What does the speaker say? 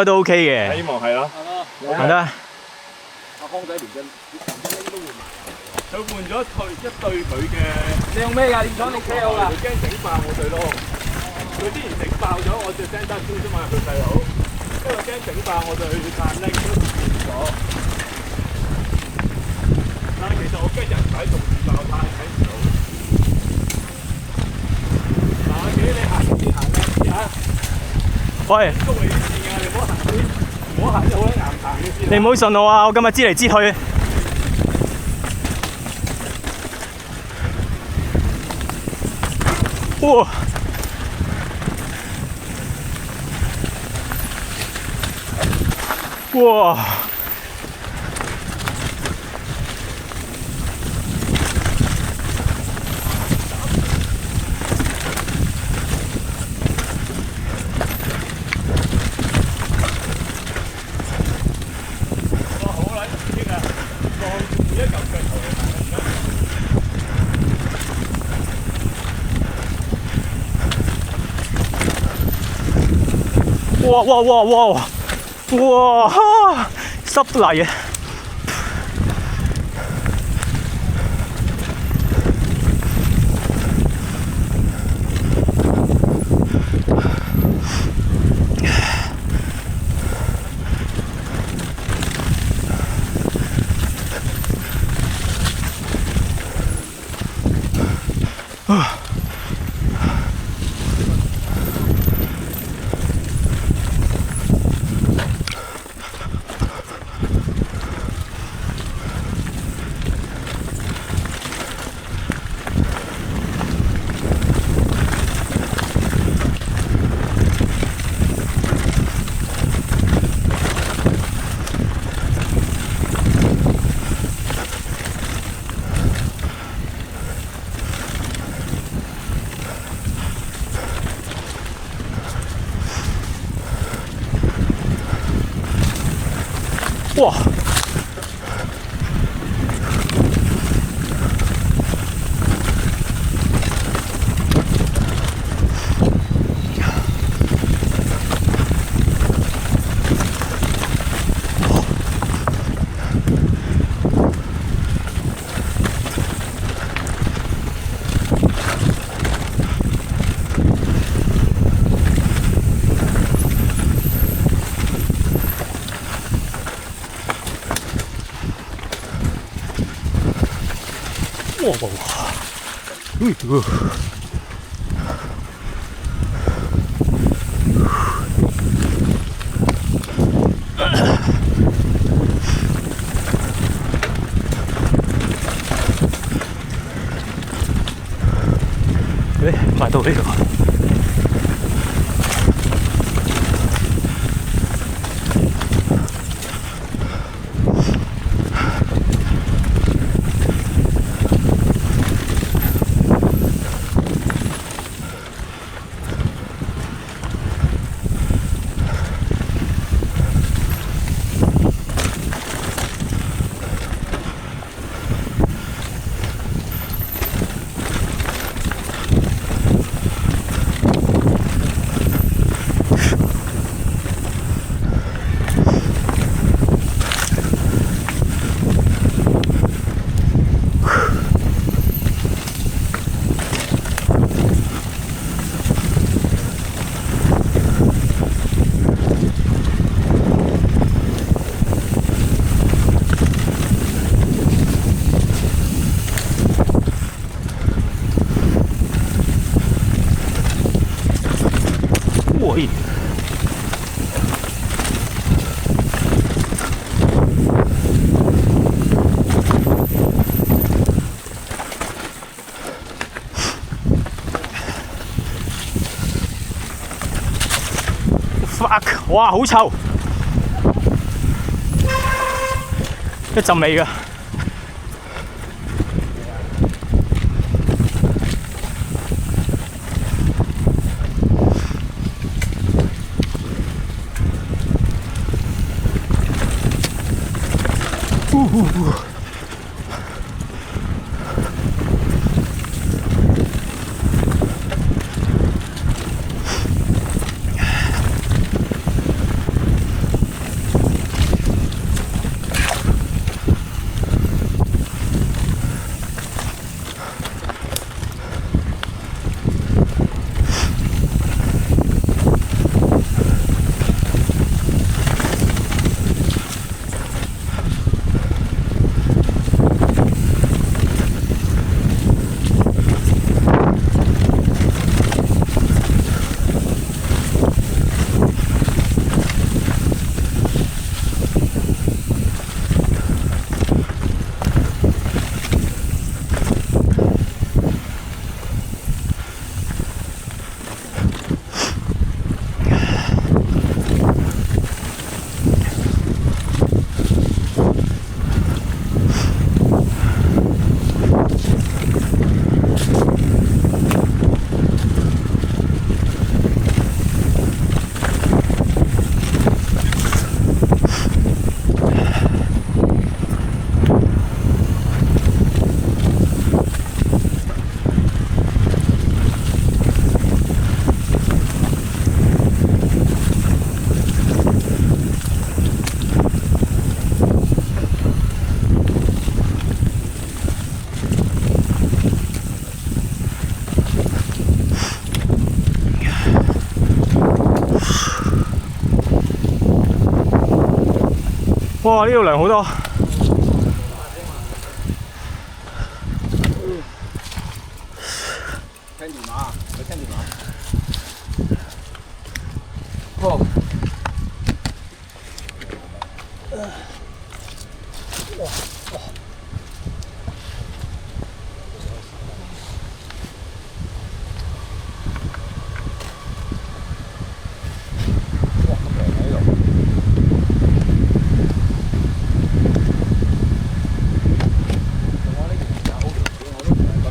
都 OK 嘅。希望係咯。係啦。阿康仔連隻都換埋。佢換咗一對佢嘅。你用咩㗎？你講你車好啦。佢驚整爆我對咯。佢之前整爆咗我隻 Santa Cruz 啫嘛，佢細佬。因為驚整爆我對炭拎都變咗。但係其實我驚人仔仲自爆炭睇唔到。嗱，幾你行先行啦，試下。喂，谷你啲線㗎，你唔好行啲，唔好行啲好硬行嘅線。你唔好信我啊！我今日知嚟知去。哇！哇！哇哇哇哇哇！濕泥啊！哇！哇哇哇！埋到呢度。喂！fuck！ 哇，好臭，一陣味㗎。哇！呢度涼好多。聽電話，佢聽電話。好。